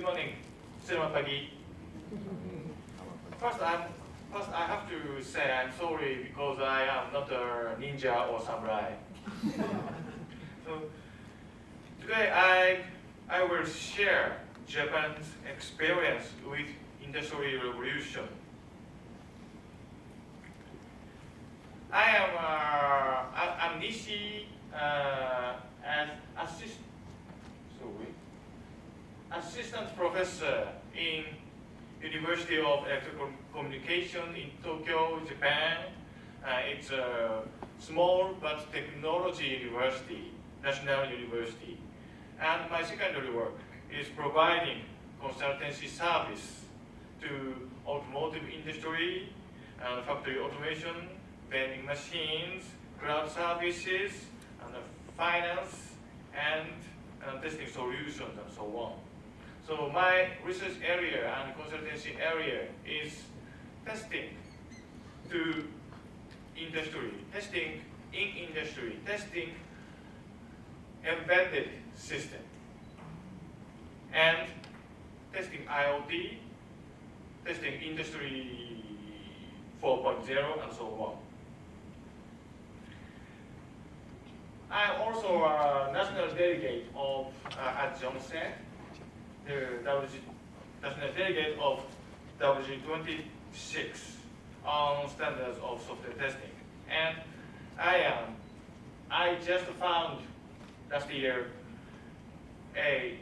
Good morning. Selamat pagi. First, I have to say I'm sorry because I am not a ninja or samurai. So today I will share Japan's experience with Industrial Revolution. I'm Nishi as assistant professor in University of Electro-Communications in Tokyo, Japan. It's a small but technology university, national university. And my secondary work is providing consultancy service to automotive industry and factory automation, vending machines, cloud services, and finance, and testing solutions, and so on. So my research area and consultancy area is testing to industry, testing in industry, testing embedded system, and testing IoT, testing industry 4.0, and so on. I'm also a national delegate of, as John said, the national delegate of WG26 on standards of software testing. And I just found last year a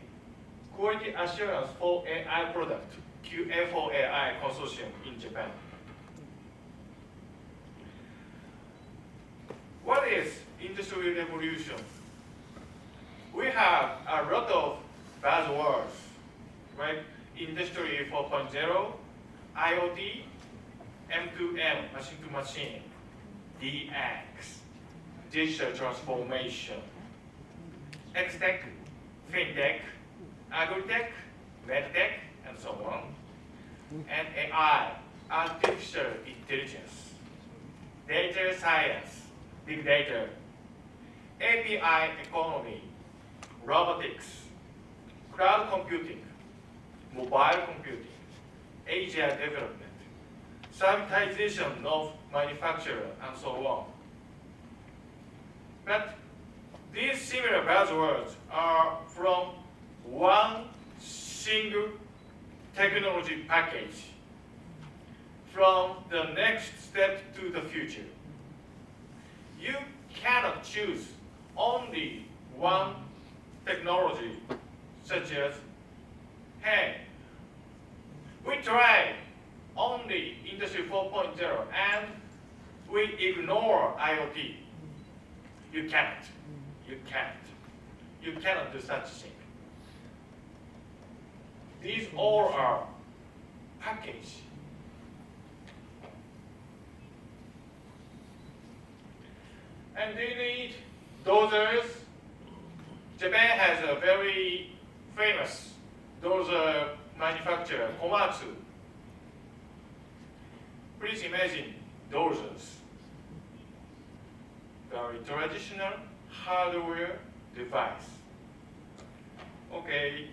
quality assurance for AI product, QA for AI consortium in Japan. What is Industrial Revolution? We have a lot of buzzwords, right? Industry 4.0, IoT, M2M, machine to machine, DX, digital transformation, X-Tech, FinTech, Agri-Tech, MedTech, and so on. And AI, artificial intelligence, data science, big data, API economy, robotics, cloud computing, mobile computing, Asia development, servitization of manufacturer, and so on. But these similar buzzwords are from one single technology package from the next step to the future. You cannot choose only one technology, such as, hey, we tried only Industry 4.0 and we ignore IoT. You can't. You can't. You cannot do such a thing. These all are packaged. And they need dozers. Japan has a very famous dozer manufacturer, Komatsu. Please imagine dozers. Very traditional hardware device. Okay,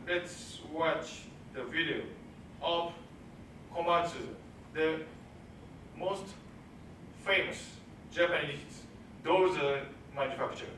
let's watch the video of Komatsu, the most famous Japanese dozer manufacturer.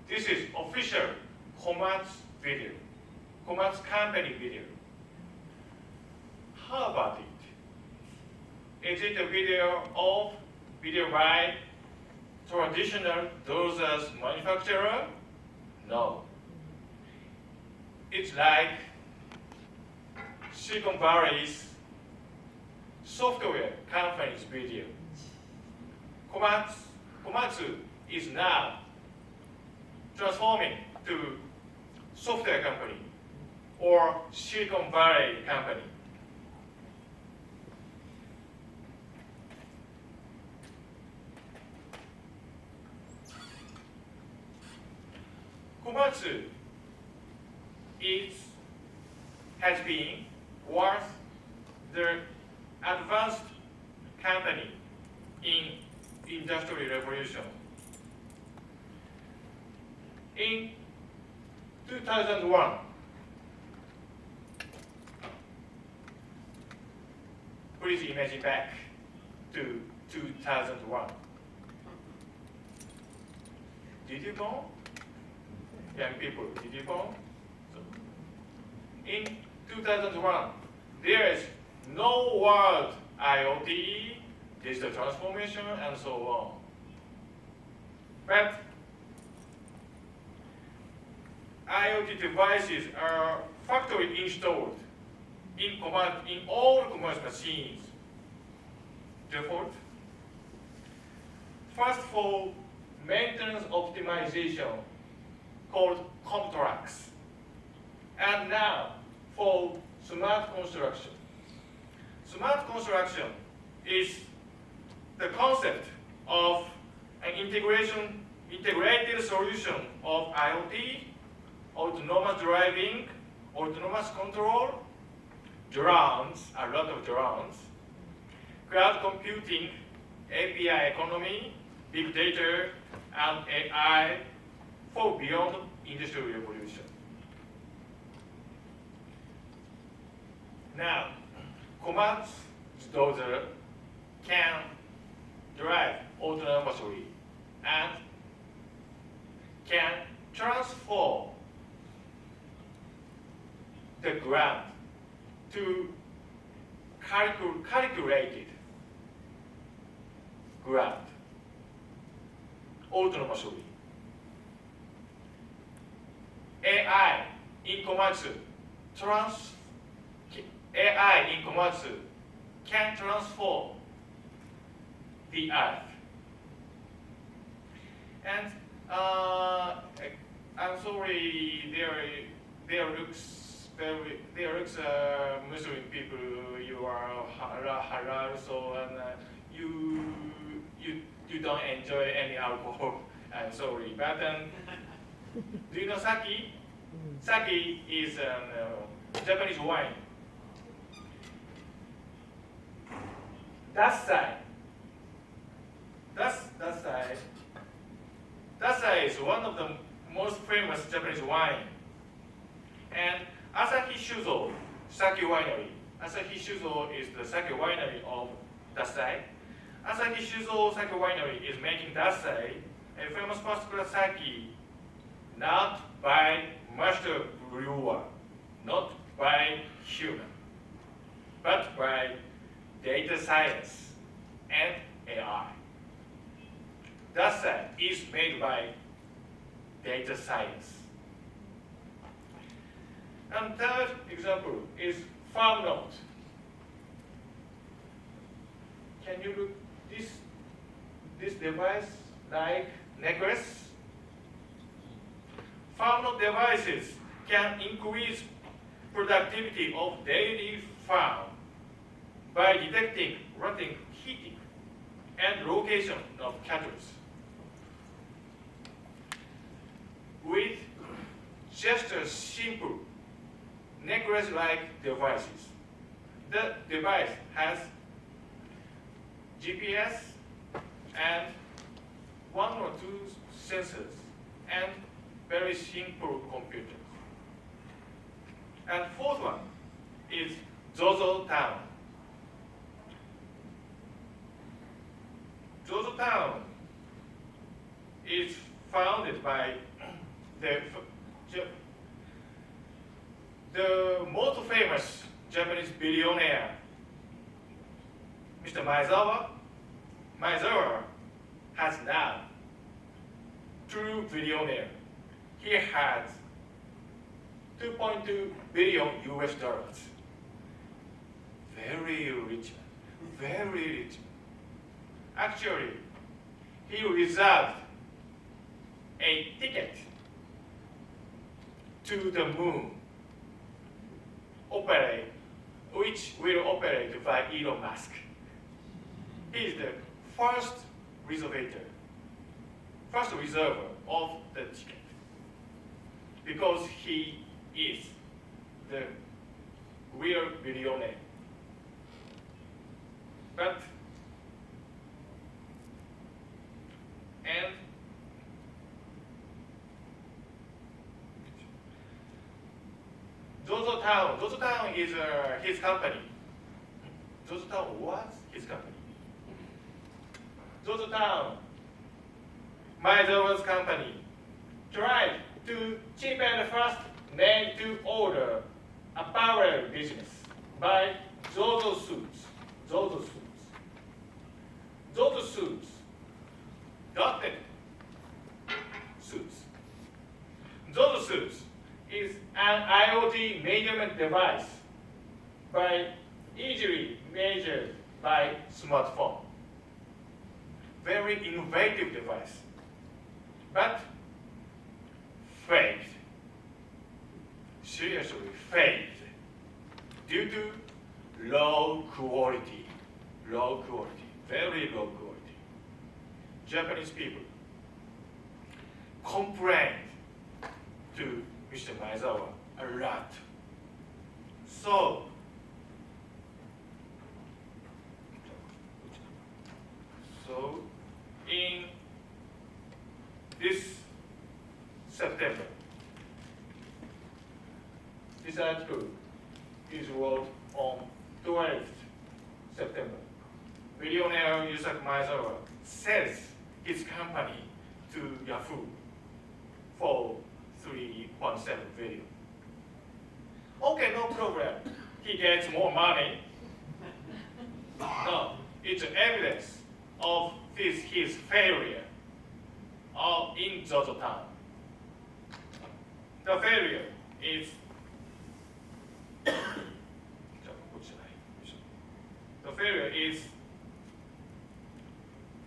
This is official Komatsu video. Komatsu company video. How about it? Is it a video by traditional dosers manufacturer? No. It's like Silicon Valley's software company's video. Komatsu is now transforming to software company or Silicon Valley company. Komatsu has been worth the advanced company in Industrial Revolution. In 2001, please imagine back to 2001. Did you born? Young people, did you born? In 2001, there is no word IoT, digital transformation, and so on. But IoT devices are factory installed in all commercial machines. Default. First for maintenance optimization called contracts. And now for smart construction. Smart construction is the concept of an integrated solution of IoT, autonomous driving, autonomous control, drones, a lot of drones, cloud computing, API economy, big data, and AI for beyond industrial revolution. Now, Komatsu dozer can drive autonomously and can transform the ground to calculated ground autonomously. AI in Komatsu can transform the earth. And I'm sorry, there looks Muslim people, you are halal, so you don't enjoy any alcohol. I'm sorry, but do you know sake? Sake is Japanese wine. Dassai is one of the most famous Japanese wine. And Asahi Shuzo Sake Winery. Asahi Shuzo is the sake winery of Dassai. Asahi Shuzo Sake Winery is making Dassai, a famous first-class sake, not by master brewer, not by human, but by data science and AI. Dassai is made by data science. And third example is farm node. Can you look this device like necklace? Farm node devices can increase productivity of daily farm by detecting rotating heating and location of cattle. With just a simple necklace-like devices. The device has GPS and one or two sensors and very simple computers. And fourth one is Zozo Town. Zozo Town is founded by the most famous Japanese billionaire, Mr. Maezawa has now two billionaire. He has 2.2 billion US dollars. Very rich man, very rich man. Actually, he reserved a ticket to the moon, which will operate by Elon Musk. He is the first reserver of the ticket, because he is the real billionaire. But ZOZOTOWN is his company. ZOZOTOWN was his company. ZOZOTOWN, Maezawa's company, tried to cheap and fast made-to-order apparel business by ZOZO Suits. Dotted suits. ZOZO Suits is an IoT measurement device easily measured by smartphone. Very innovative device, but failed. Seriously failed due to low quality, very low quality. Japanese people complained to Mr. Maezawa a lot. So in this September, this article is wrote on 12th September. Billionaire Yasuharu Maezawa sells his company to Yahoo for 3.7 billion. Okay, no problem. He gets more money. No, it's evidence of his failure in ZOZOTOWN. The failure is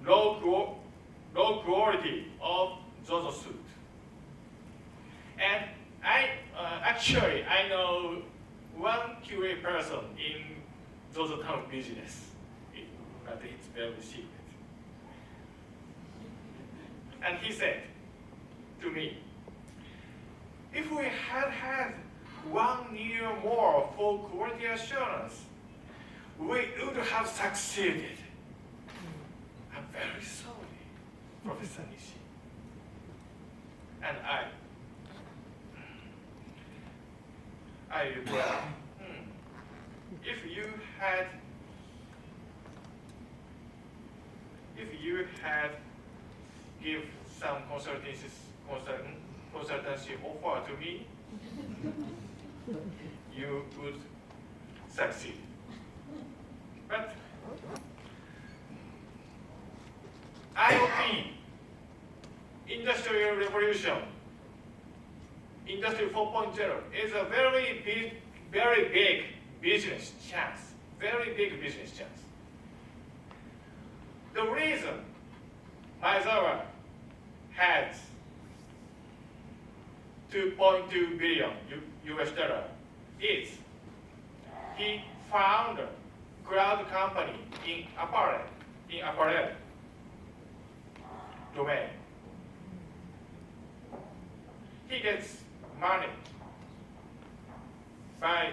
low quality of ZOZO suit. And I know one QA person in ZOZOTOWN business, but it's very secret. And he said to me, if we had had 1 year more for quality assurance, we would have succeeded. I'm very sorry, Professor Nishi. And I replied, if you had give some consultancy offer to me, you would succeed. But IoT, industrial revolution, Industry 4.0 is a very big business chance. Very big business chance. The reason Maezawa had 2.2 billion US dollar is he found a cloud company in apparel domain. He gets money by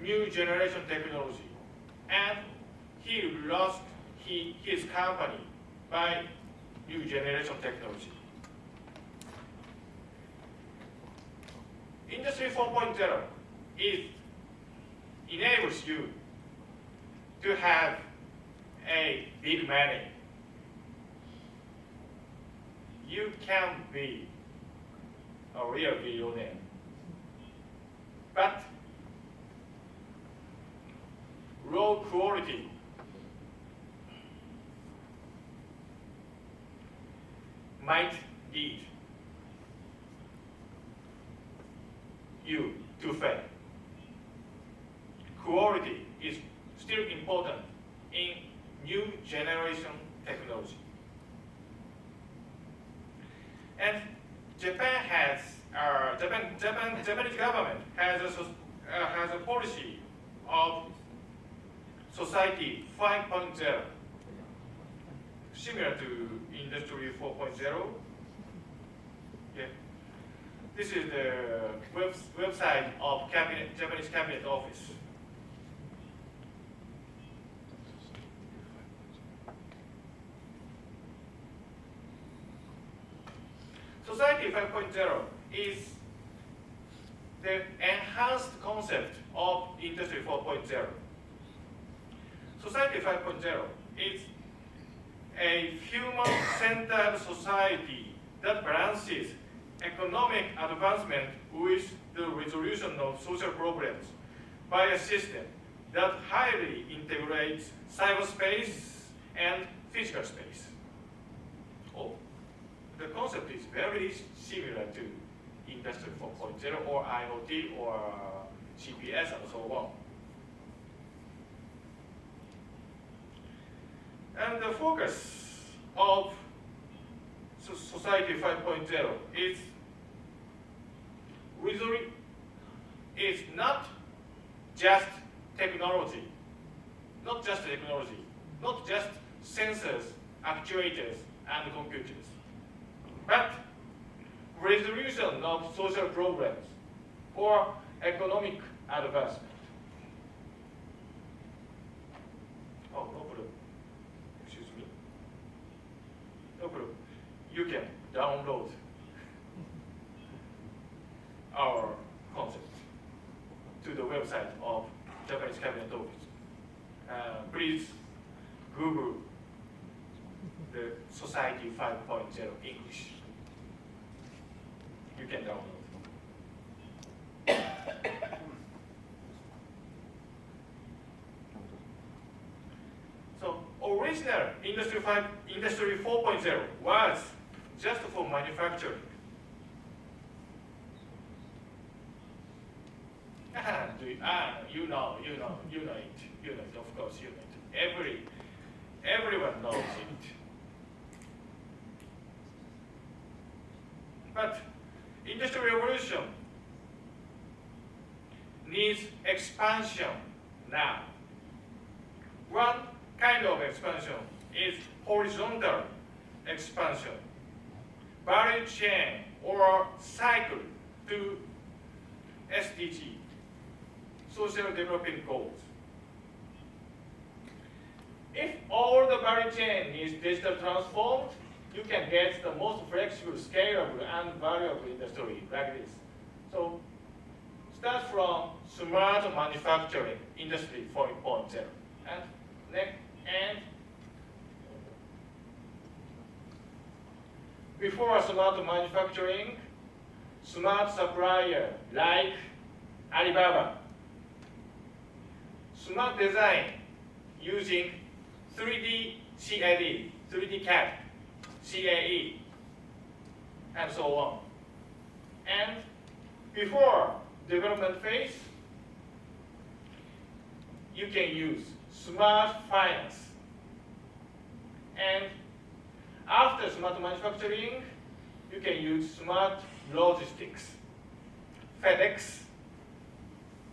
new generation technology, and he lost his company by new generation technology. Industry 4.0 enables you to have a big money. You can be a real billionaire. but low quality might lead you to fail. Quality is still important in new generation technology. And Japanese government has a policy of society 5.0, similar to industry 4.0. Yeah. This is the website of Japanese Cabinet Office. Society 5.0 is the enhanced concept of Industry 4.0. Society 5.0 is a human-centered society that balances economic advancement with the resolution of social problems by a system that highly integrates cyberspace and physical space. Oh, the concept is very similar to Industry 4.0 or IoT or CPS and so on. And the focus of Society 5.0 is not just technology, not just sensors, actuators, and computers, but resolution of social problems or economic advancement. Oh, no problem. Excuse me. No problem. You can download our concept to the website of Japanese Cabinet Office. Please Google the Society 5.0 English. You can download. So original Industry 4.0 was just for manufacturing. You know it, of course you know it. Everyone knows it. But Industrial Revolution needs expansion now. One kind of expansion is horizontal expansion, value chain or cycle to SDG, Social Development Goals. If all the value chain is digital transformed, you can get the most flexible, scalable, and valuable industry like this. So start from smart manufacturing, Industry 4.0. And before smart manufacturing, smart supplier like Alibaba, smart design using 3D CAD, 3D CAD, CAE, and so on. And before development phase, you can use smart finance. And after smart manufacturing, you can use smart logistics, FedEx,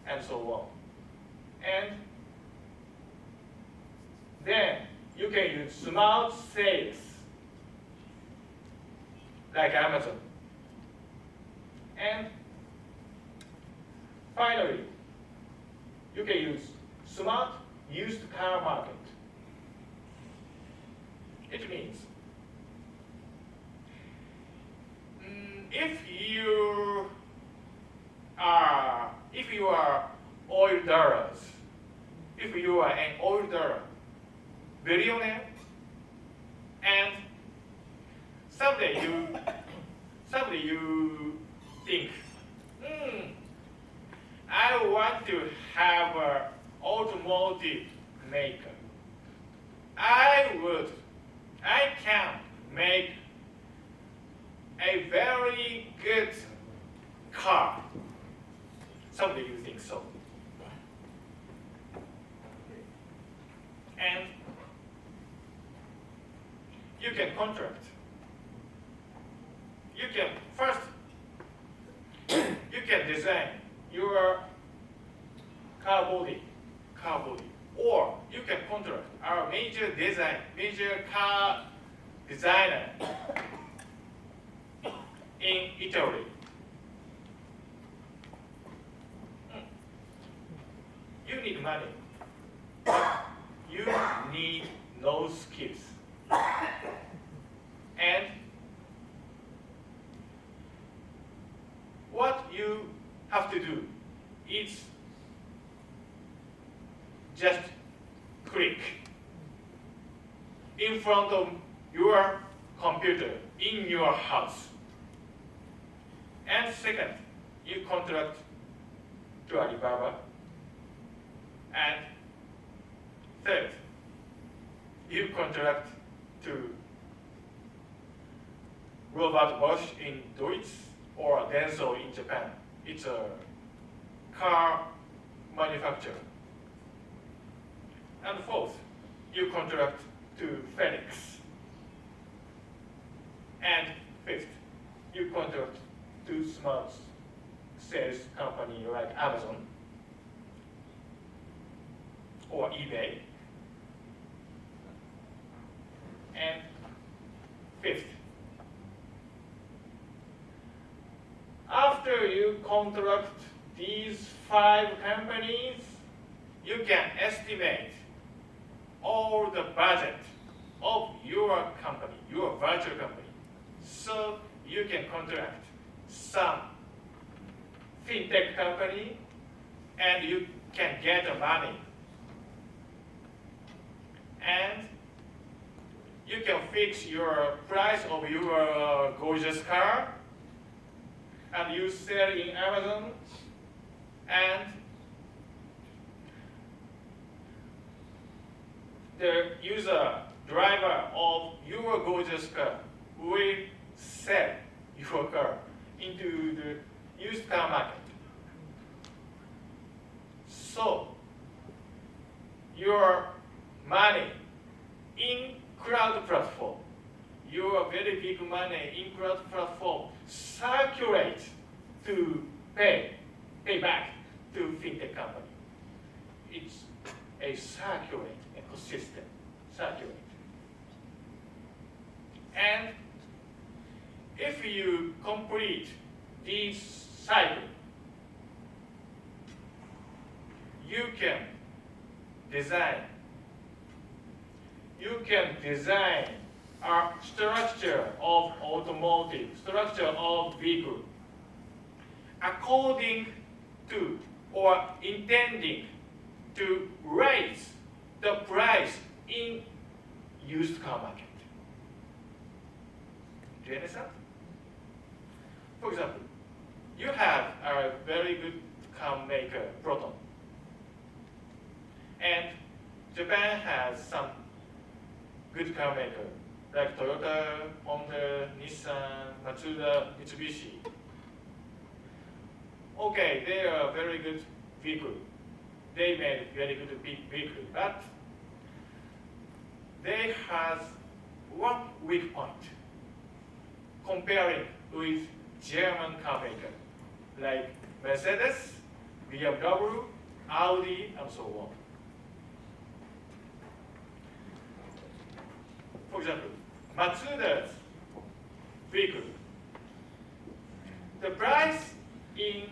and so on. And then you can use smart sales, like Amazon. And finally, you can use smart used car market. It means if you are oil dollars, if you are an oil dollar billionaire, and someday you think, I want to have an automotive maker. I can make a very good car. Someday you think so. And you can contract. You can first, you can design your car body, or you can contract our major car designer in Italy. You need money. You need no skills. And what you have to do is just click in front of your computer in your house. And second, you contract to Alibaba. And third, you contract to Robert Bosch in Deutsch or Denso in Japan. It's a car manufacturer. And fourth, you contract to Phoenix. And fifth, you contract to smart sales company like Amazon or eBay. And fifth, after you contract these 5 companies, you can estimate all the budget of your company, your virtual company. So you can contract some fintech company and you can get the money. And you can fix your price of your gorgeous car and you sell in Amazon, and the driver of your gorgeous car will sell your car into the used car market. So your money in cloud platform, your very big money in cloud platform circulate to pay back to fintech company. It's a circulate ecosystem, circulate. And if you complete this cycle, you can design a structure of automotive, structure of vehicle, according to or intending to raise the price in used car market. Do you understand? For example, you have a very good car maker, Proton. And Japan has some good car maker, like Toyota, Honda, Nissan, Matsuda, Mitsubishi. Okay, they are very good vehicle. They made very good vehicle, but they have one weak point comparing with German car maker, like Mercedes, BMW, Audi, and so on. For example, Matsuda's vehicle, the price in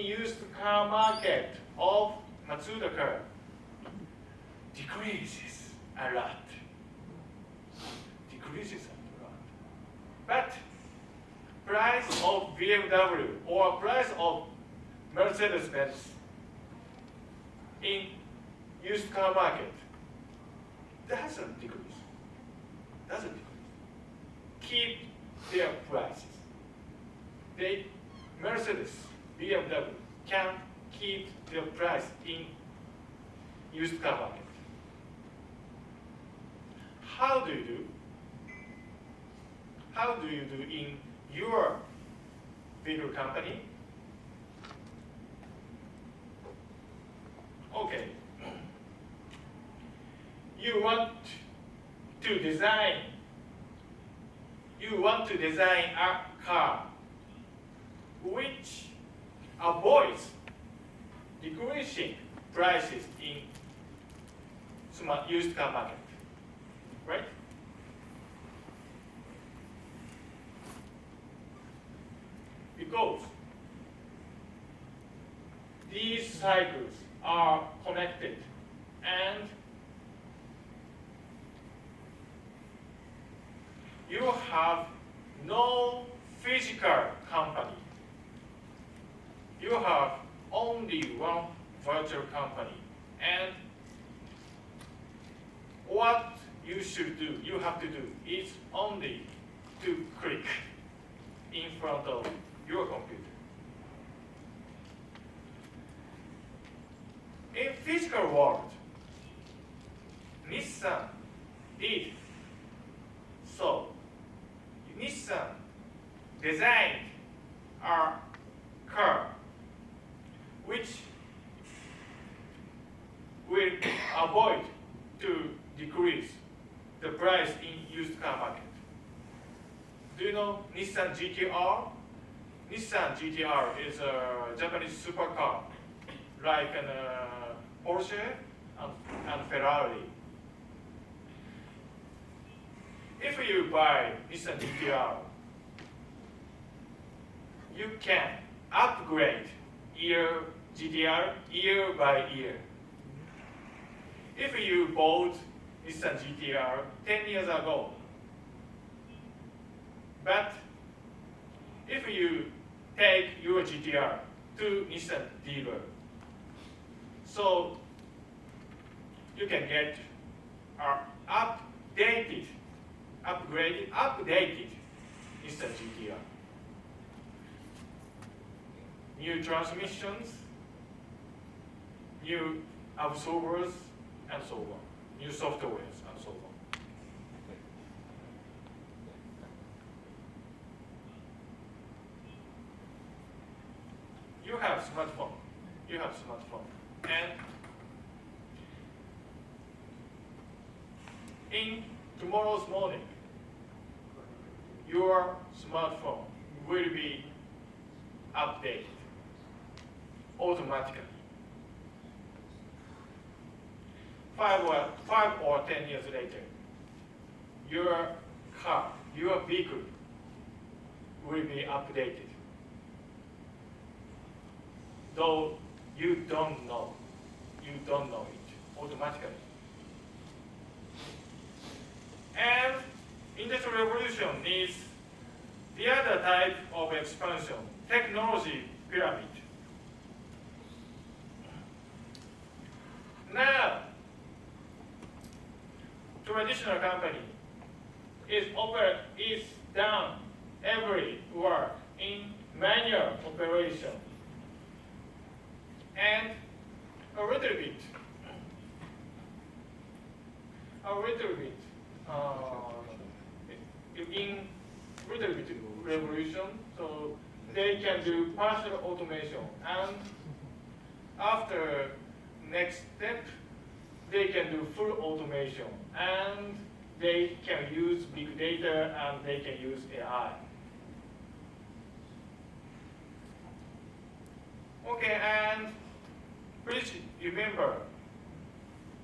used car market of Matsuda car decreases a lot. But price of BMW or price of Mercedes-Benz in used car market doesn't decrease. Keep their prices. Mercedes BMW can keep the price in used car market. How do you do? How do you do in your vehicle company? Okay. You want to design a car which avoids decreasing prices in used car market, right? Because these cycles are connected and you have no physical company. You have only one virtual company. And what you should do, you have to do, is only to click in front of your computer. In physical world, Nissan did so. Nissan designed a car which will avoid to decrease the price in used car market. Do you know Nissan GTR? Nissan GTR is a Japanese supercar, like Porsche and Ferrari. If you buy Nissan GTR, you can upgrade your GTR year by year. If you bought Nissan GTR 10 years ago, but if you take your GTR to Nissan dealer, so you can get an updated Nissan GTR. New transmissions, new absorbers, and so on. New softwares, and so on. You have smartphone. You have smartphone. And in tomorrow's morning, your smartphone will be updated automatically. 5 or 10 years later, your car, your vehicle will be updated. Though you don't know it automatically. And Industrial Revolution is the other type of expansion, technology pyramid. Now, traditional company is done every work in manual operation. And a little bit revolution, so they can do partial automation, and after next step, they can do full automation, and they can use big data, and they can use AI. Okay, and please remember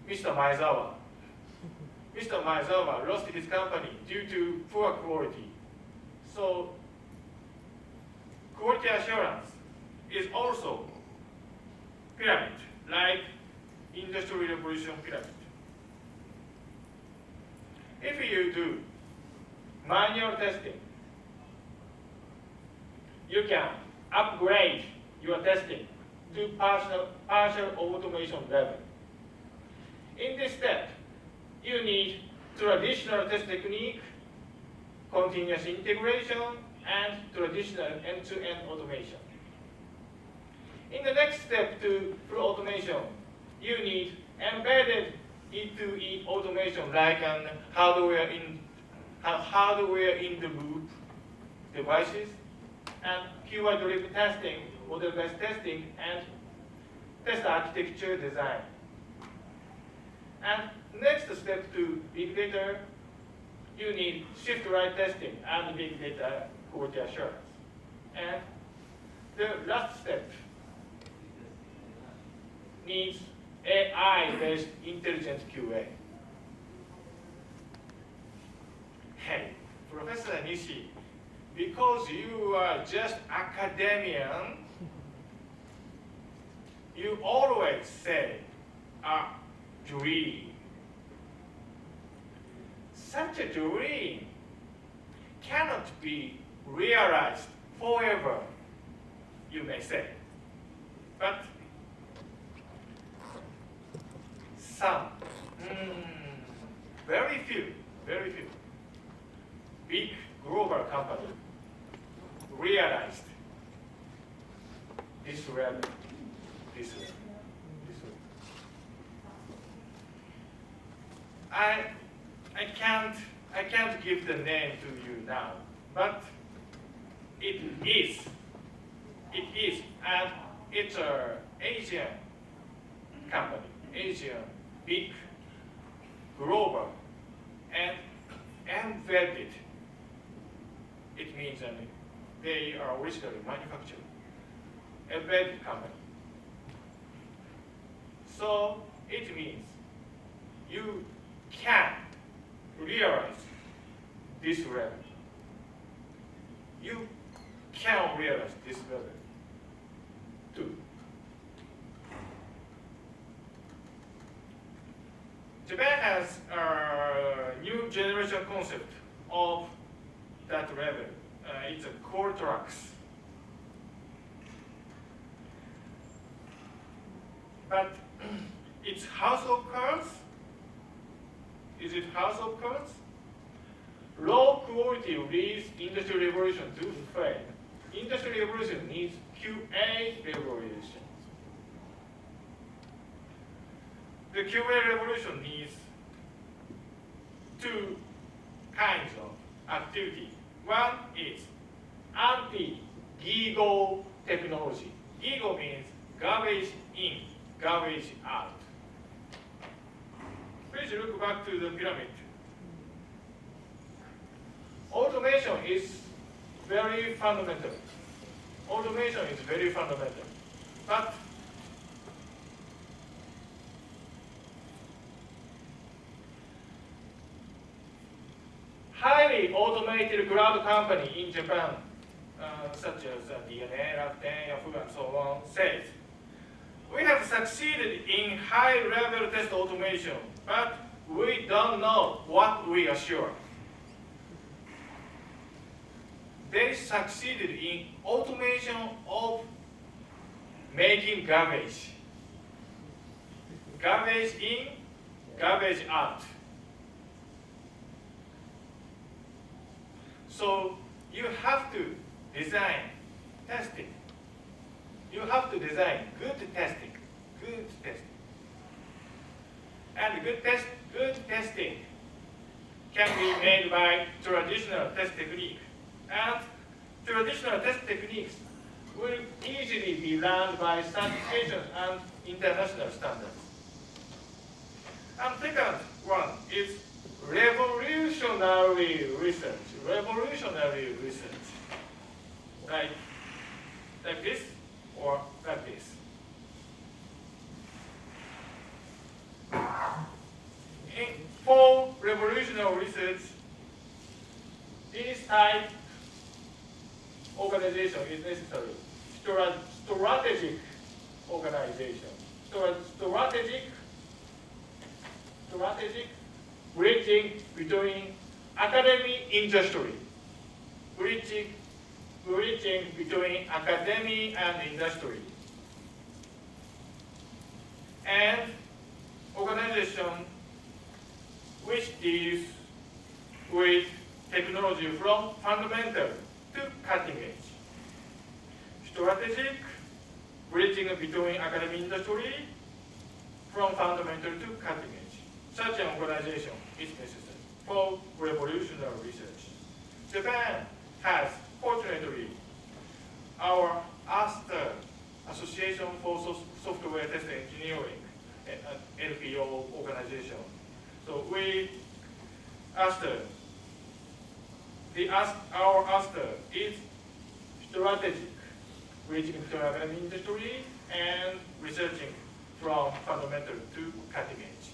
Mr. Maezawa. Mr. Maezawa lost his company due to poor quality. So quality assurance is also pyramid, like Industrial Revolution pyramid. If you do manual testing, you can upgrade your testing to partial automation level. In this step, you need traditional test technique, continuous integration, and traditional end-to-end automation. In the next step to full automation, you need embedded E2E automation like an hardware in the loop devices, and keyword-driven testing, model-based testing, and test architecture design. And next step to big data, you need shift-right testing and big data quality assurance. And the last step needs AI-based intelligent QA. Hey, Professor Nishi, because you are just academician, you always say, a dream. Such a dream cannot be realized forever, you may say. But some, very few, big global company realized this level. I can't give the name to you now, but it is, and it's an Asian company, Asian, big, global, and embedded. It means they are originally manufactured, embedded company. So it means you can realize this level. You can realize this level too. Japan has a new generation concept of that level. It's a core tracks. But it's household cards. Is it household cards? Low quality leads industry revolution to fail. Industry revolution needs QA revolution. The QA revolution needs two kinds of activity. One is anti-GIGO technology. GIGO means garbage in, garbage out. Please look back to the pyramid. Automation is very fundamental. Automation is very fundamental. But highly automated cloud company in Japan, such as DNA, Rakuten, Yahoo, and so on, says, we have succeeded in high-level test automation, but we don't know what we assure. They succeeded in automation of making garbage. Garbage in, garbage out. So you have to design testing. You have to design good testing. And good testing can be made by traditional test technique. And traditional test techniques will easily be learned by certifications and international standards. And second one is revolutionary research. Revolutionary research. Like this or like this. For revolutionary research, this type organization is necessary. Strategic organization. Strategic bridging between academy industry. Bridging between academy and industry. And organization which deals with technology from fundamental to cutting edge. Strategic bridging between academic industry from fundamental to cutting edge. Such an organization is necessary for revolutionary research. Japan has, fortunately, our ASTER, Association for Software Test Engineering, LPO organization. So we, ASTER, our ASTER is strategic, bridging between academic industry and researching from fundamental to cutting edge.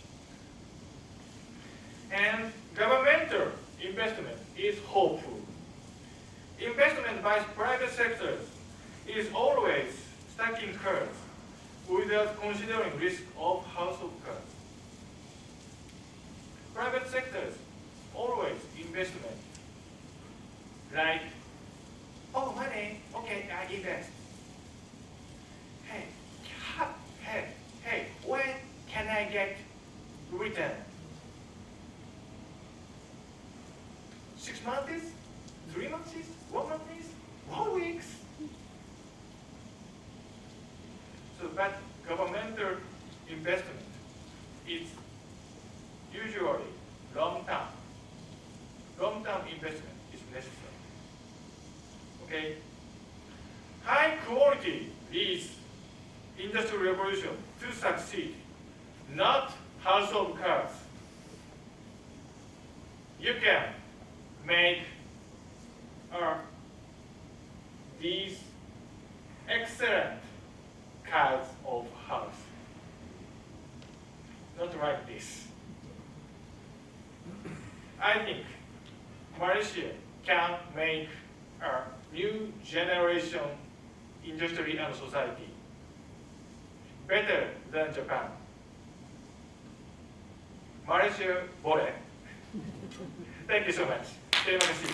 And governmental investment is hopeful. Investment by private sectors is always stacking curves without considering risk of house of cards. Private sectors always investment like, oh, money, okay, I invest. Hey, when can I get return? 6 months? 3 months? 1 month? 1 week? So that governmental investment is usually long-term. Long-term investment is necessary. Okay? High quality is industrial revolution to succeed, not house of cards. You can make these excellent cards of house. Not like this. I think Malaysia can make a new generation industry and society better than Japan. Malaysia, boleh. Thank you so much. Terima kasih.